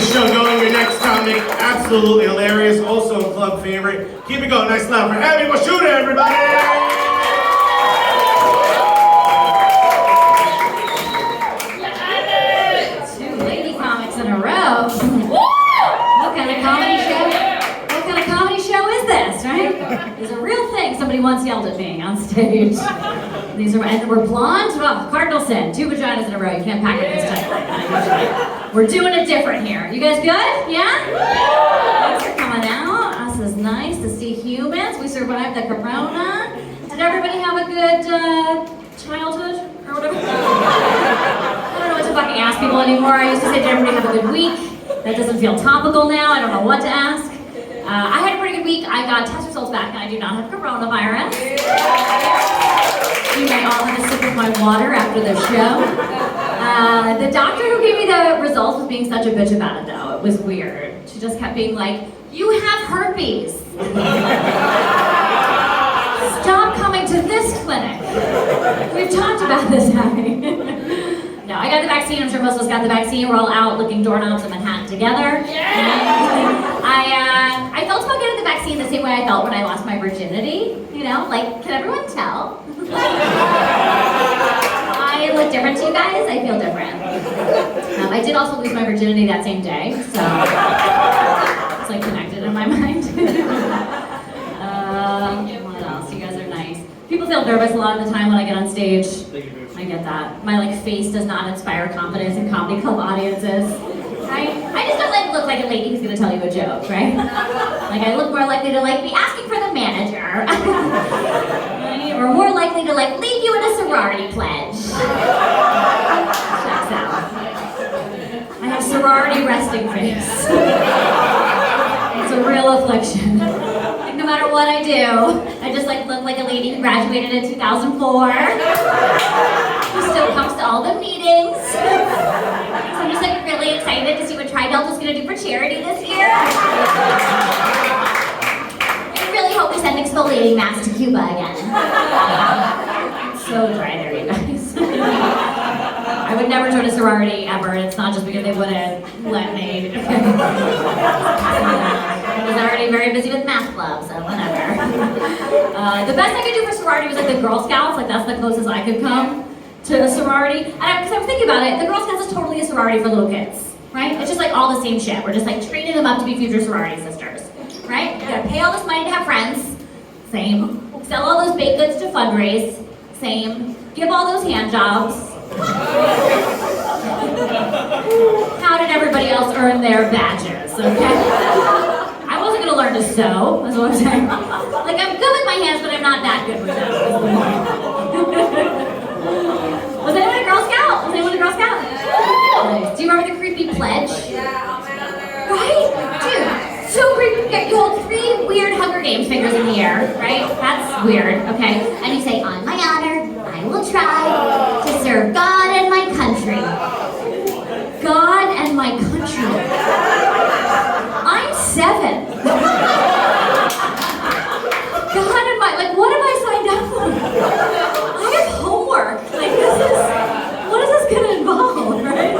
this show going. Your next comic, absolutely hilarious, also a club favorite. Keep it going, nice loud for Abby Washuda, everybody! Two lady comics in a row. What kind of comedy show? What kind of comedy show is this, right? It's a real thing. Somebody once yelled at me on stage. These are, and we're blonde. Well, cardinal sin. 2 vaginas in a row. You can't pack it this tight like that. We're doing it different here. You guys good? Yeah? Thanks for coming out. This is nice to see humans. We survived the corona. Did everybody have a good childhood or whatever? I don't know what to fucking ask people anymore. I used to say, did everybody have a good week? That doesn't feel topical now. I don't know what to ask. I had a pretty good week. I got test results back and I do not have coronavirus. You may all have a sip of my water after the show. The doctor who gave me the results was being such a bitch about it though. It was weird. She just kept being like, you have herpes. Stop coming to this clinic. We've talked about this, Abby. No, I got the vaccine. I'm sure most of us got the vaccine. We're all out licking doorknobs in Manhattan together. I felt about getting the vaccine the same way I felt when I lost my virginity. You know, like, can everyone tell? I look different to you guys. I feel different. I did also lose my virginity that same day, so it's like connected in my mind. What else? You guys are nice. People feel nervous a lot of the time when I get on stage. I get that. My face does not inspire confidence in comedy club audiences. Right? I just don't look like a lady who's gonna tell you a joke, right? Like I look more likely to be asking for the manager. Right? Or more likely to leave you in a sorority pledge. Checks out. I have sorority resting face. It's a real affliction. No matter what I do, I just look like a lady who graduated in 2004. Who still comes to all the meetings. So I'm just really excited to see what Tri-Belt is going to do for charity this year. I really hope we send exfoliating masks to Cuba again. So dry there, you guys. I would never join a sorority ever. It's not just because they wouldn't let me. I was already very busy with math club, so whatever. The best I could do for sorority was the Girl Scouts. That's the closest I could come to a sorority. And because I was thinking about it, the Girl Scouts is totally a sorority for little kids, right? It's just all the same shit. We're just training them up to be future sorority sisters, right? You gotta pay all this money to have friends, same. Sell all those baked goods to fundraise, same. Give all those hand jobs. How did everybody else earn their badges, okay? I wasn't gonna learn to sew, that's what I'm saying. I'm good with my hands, but I'm not that good with them. Was anyone a Girl Scout? Was anyone a Girl Scout? Nice. Do you remember the creepy pledge? Yeah, on my honor. Right? Dude, so creepy. You hold 3 weird Hunger Games fingers in the air, right? That's weird, okay? And you say, on my honor, I will try to serve God and my country. God and my country. I'm 7. God and my, what have I signed up for? I have homework. What is this gonna involve, right?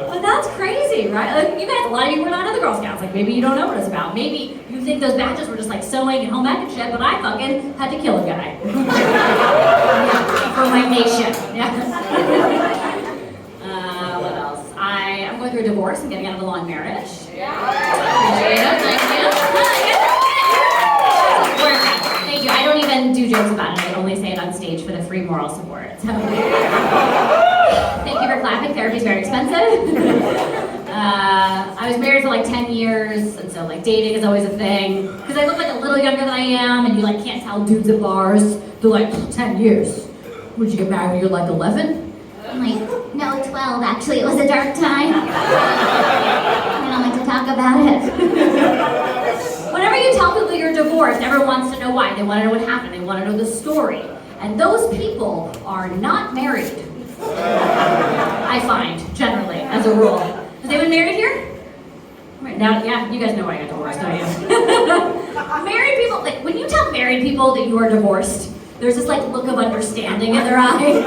But that's crazy, right? You guys, a lot of you were not in the Girl Scouts. Maybe you don't know what it's about. Maybe you think those badges were just sewing and home ec and shit, but I fucking had to kill a guy. For my nation. Yeah. What else? I'm going through a divorce and getting out of a long marriage. Appreciate it. Thank you. Thank you. I don't even do jokes about it. I only say it on stage for the free moral support. So. Thank you for clapping. Therapy's very expensive. I was married for 10 years, and so dating is always a thing. Because I look a little younger than I am, and you can't tell dudes at bars. They're 10 years. Would you get married when you're 11? I'm no, 12. Actually, it was a dark time. I don't like to talk about it. Whenever you tell people you're divorced, everyone wants to know why. They want to know what happened. They want to know the story. And those people are not married. I find, generally, as a rule. Has anyone married here? Right now, yeah, you guys know why I got divorced, don't you? Married people, when you tell married people that you are divorced, there's this look of understanding in their eye.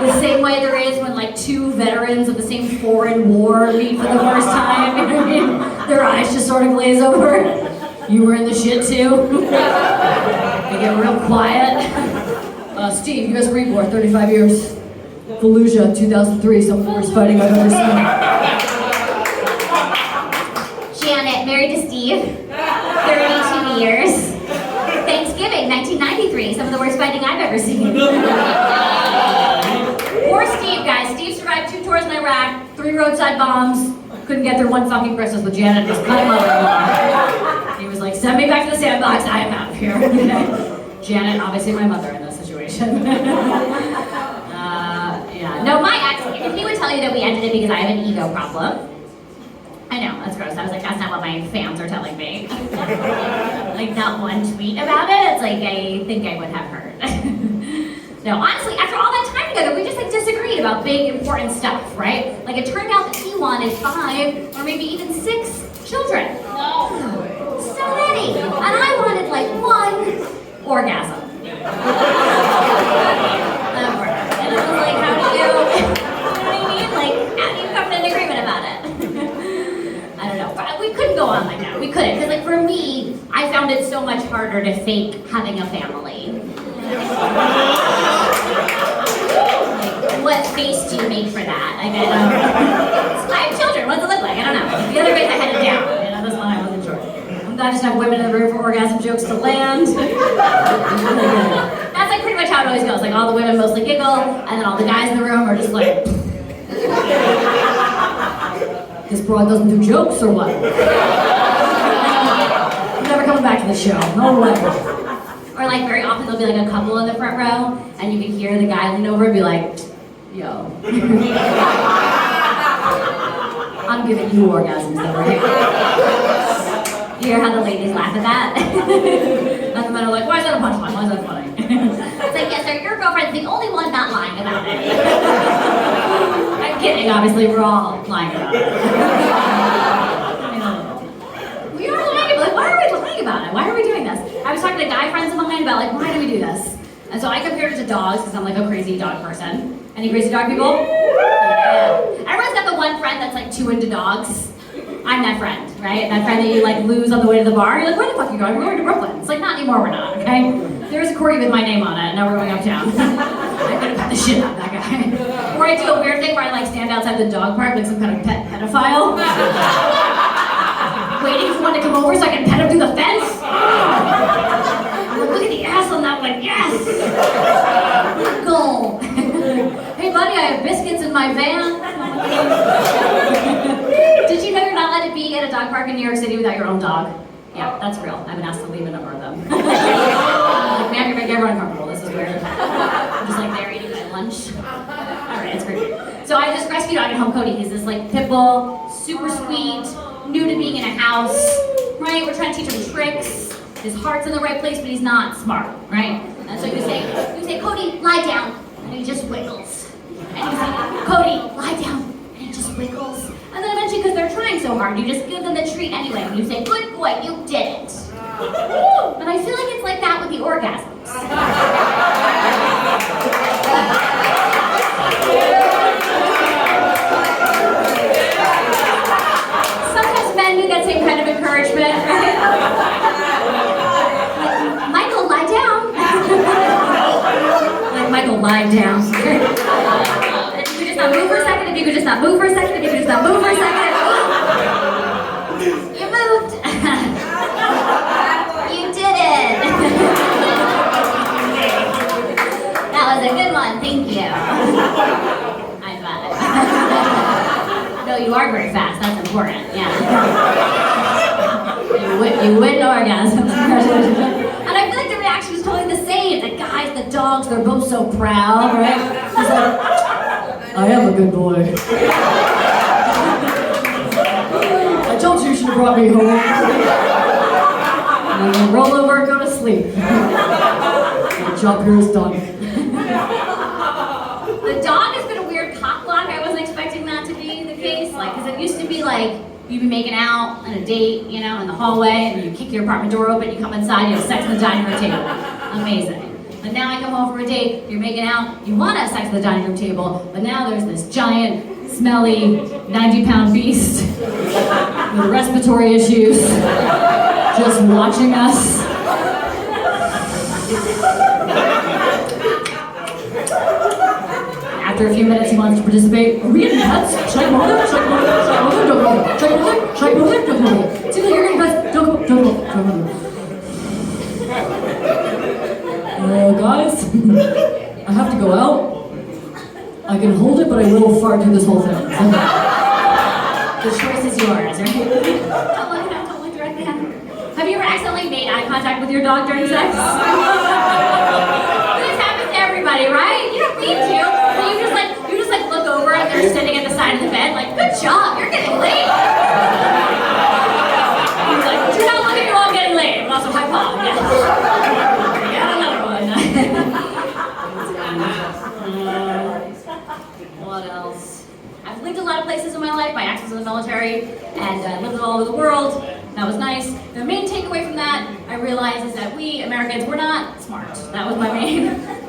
The same way there is when like two veterans of the same foreign war meet for the first time. You know what I mean? Their eyes just sort of glaze over. You were in the shit too. They get real quiet. Steve, U.S. Marine Corps, 35 years. Fallujah, 2003, some of the worst fighting I've ever seen. Janet, married to Steve, 32 years. Thanksgiving, 1993, some of the worst fighting I've ever seen. Poor Steve, guys. Steve survived 2 tours in Iraq, 3 roadside bombs, couldn't get through 1 fucking Christmas with Janet, his cutting mother-in-law. He was like, send me back to the sandbox, I am out of here. Janet, obviously my mother in this situation. Yeah. No, my ex, if he would tell you that we ended it because I have an ego problem. I know, that's gross. I was like, that's not what my fans are telling me. Like, not one tweet about it. It's like, I think I would have heard. No, honestly, after all that time together, we just like disagreed about big, important stuff, right? Like, it turned out that he wanted 5 or maybe even 6 children. No. So many. And I wanted like 1 orgasm. And I was like, how do you know what I mean? Like, how do you come to an agreement about it? I don't know. But we couldn't go on like that. We couldn't. Because like for me, I found it so much harder to fake having a family. Like, what face do you make for that? Like, I don't know. I have children. What's it look like? I don't know. Like, the other face I had it down. You know, this one I wasn't sure. I'm glad I just have women in the room for orgasm jokes to land. That's like pretty much how it always goes. Like all the women mostly giggle, and then all the guys in the room are just like, this broad doesn't do jokes or what? I'm never coming back to the show. No way. Or like very often there'll be like a couple in the front row, and you can hear the guy lean over and be like, yo. I'm giving you orgasms though, right? You hear how the ladies laugh at that? And the men are like, why is that a punchline? Why is that funny? It's like, yes sir, your girlfriend's the only one not lying about it. I'm kidding, obviously, we're all lying about it. We are lying about it. Why are we lying about it? Why are we doing this? I was talking to guy friends of mine about like, why do we do this? And so I compared it to dogs, because I'm like a crazy dog person. Any crazy dog people? Yeah. Everyone's got the one friend that's like too into dogs. I'm that friend, right? That friend that you like lose on the way to the bar. You're like, where the fuck are you going? We're going to Brooklyn. It's like, not anymore, we're not, okay? There's a Corey with my name on it, and now we're going uptown. I'm gonna cut the shit out of that guy. Or I do a weird thing where I like stand outside the dog park like some kind of pet pedophile. Waiting for one to come over so I can pet him through the fence. I'm like, look at the ass on that one, yes! Go. Hey buddy, I have biscuits in my van. Did you know you're not allowed to be at a dog park in New York City without your own dog? Yeah, that's real. I've been asked to leave a number of them. Like, man, you're making everyone uncomfortable. This is weird. I'm just like there eating my lunch. Alright, it's great. So I have this rescue dog at home, Cody. He's this like pit bull, super sweet, new to being in a house, right? We're trying to teach him tricks. His heart's in the right place, but he's not smart, right? And so you say, Cody, lie down. And he just wiggles. And you say, Cody, lie down. And he just wiggles. And then eventually, because they're trying so hard, you just give them the treat anyway. And you say, good boy, you did it. But I feel like it's like that with the orgasms. Sometimes men need that same kind of encouragement, right? Like, Michael, lie down. Like, Michael, lie down. If you could just not move for a second, if you could just not move for a second, if you could just not move for a second. You moved. You did it. That was a good one, thank you. High five. No, you are very fast, that's important, yeah. You win orgasm. And I feel like the reaction was totally the same. The guys, the dogs, they're both so proud, right? He's like, I am a good boy. I told you should have brought me home. And then roll over and go to sleep. The job here is done. The dog has been a weird cock block. I wasn't expecting that to be the case. Like, because it used to be like, you'd be making out on a date, you know, in the hallway, and you kick your apartment door open, you come inside, you have sex on the dining room table. Amazing. But now I come home from a date, you're making out, you want to have sex at the dining room table, but now there's this giant, smelly, 90-pound beast with respiratory issues just watching us. After a few minutes, he wants to participate. Are we getting pets? Should I go over there? Should I go over there? Should I go over there? Don't go over there. Should I go over there? Should I go over there? Don't go over there. Seems like you're getting pets. Don't go over there. Guys, I have to go out. I can hold it, but I will fart through this whole thing. The choice is yours, right? Don't look directly at him. Have you ever accidentally made eye contact with your dog during sex? This happens to everybody, right? You don't mean to. But you just look over and they're sitting at the side of the bed, like, good job, you're getting laid. He's like, do not look at me while I'm getting laid. I'm also high five, yeah. Yeah, another one. What else? I've lived a lot of places in my life. My ex was in the military, and I lived all over the world. That was nice. The main takeaway from that, I realized, is that we Americans, we're not smart. That was my main.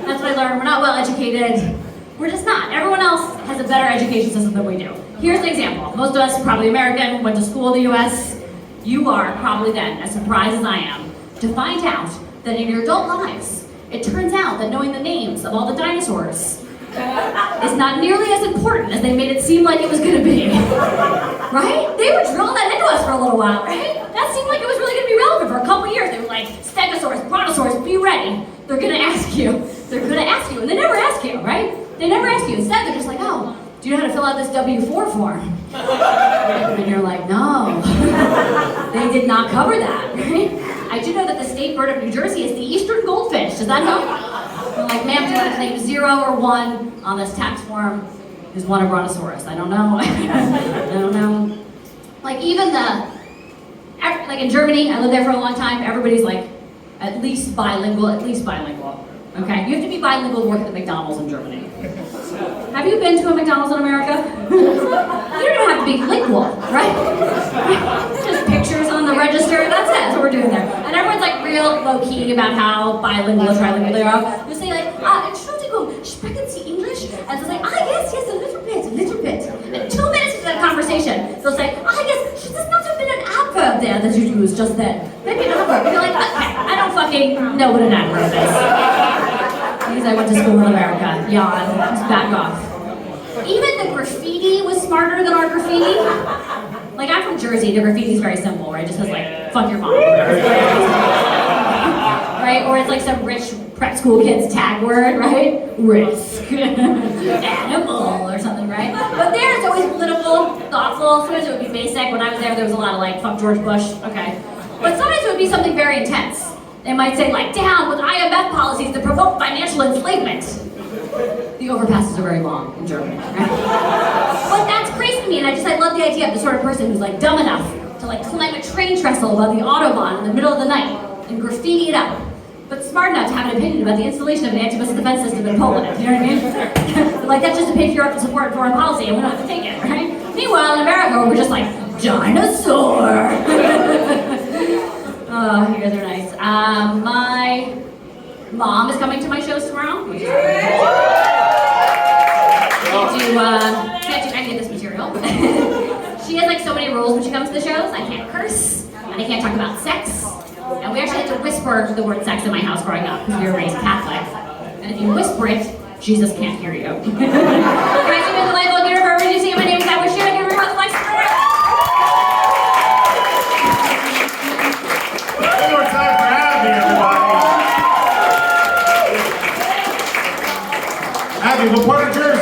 That's what I learned. We're not well educated. We're just not. Everyone else has a better education system than we do. Here's an example. Most of us, probably American, went to school in the US. You are probably then as surprised as I am to find out that in your adult lives, it turns out that knowing the names of all the dinosaurs is not nearly as important as they made it seem like it was gonna be. Right? They were drilling that into us for a little while, right? That seemed like it was really gonna be relevant for a couple years. They were like, Stegosaurus, Brontosaurus, be ready. They're gonna ask you. They're gonna ask you, and they never ask you, right? They never ask you. Instead, they're just like, oh, do you know how to fill out this W-4 form? And you're like, no. They did not cover that, right? I do know that the state bird of New Jersey is the eastern goldfinch. Does that help? I'm like, ma'am, do you want to claim 0 or 1 on this tax form? Is 1 a brontosaurus? I don't know. I don't know. Like even like in Germany, I lived there for a long time, everybody's like, at least bilingual. Okay, you have to be bilingual to work at the McDonald's in Germany. Have you been to a McDonald's in America? You don't even have to be lingual, right? Just pictures on the register, that's it, that's what we're doing there. And everyone's like real low-key about how bilingual or trilingual they are. They'll say like, Entschuldigung, sprechen Sie English? And it's like, yes, a little bit. And 2 minutes into that conversation, they'll say, yes, there's not been an adverb there that you used just then. Maybe an adverb. And you're like, okay, I don't fucking know what an adverb is. Because I went to school in America. Yawn, just back off. Even the graffiti was smarter than our graffiti. Like, I'm from Jersey, the graffiti's very simple, right? It just says like, fuck your mom. Right? Or it's like some rich prep school kid's tag word, right? Risk. Animal or something, right? But there it's always political, thoughtful. Sometimes it would be basic. When I was there was a lot of like, fuck George Bush, okay. But sometimes it would be something very intense. They might say like, down with IMF policies that provoke financial enslavement. The overpasses are very long in Germany, right? But that's crazy to me, and I love the idea of the sort of person who's like dumb enough to like climb a train trestle above the Autobahn in the middle of the night and graffiti it up, but smart enough to have an opinion about the installation of an anti-missile defense system in Poland. You know what I mean? Like that's just to pay for Europe to support foreign policy, and we don't have to take it, right? Meanwhile, in America, we're just like dinosaur. Oh, you guys are nice. My mom is coming to my shows tomorrow. Can't do any of this material. She has like so many rules when she comes to the shows. I can't curse, and I can't talk about sex. And we actually had to whisper the word sex in my house growing up because we were raised Catholic. And if you whisper it, Jesus can't hear you. Can I see the light bulb here for everybody to see? My name is Edward Sharon. Give everyone the lights for it. One more time for Abby, everybody. Abby, what part of Jersey?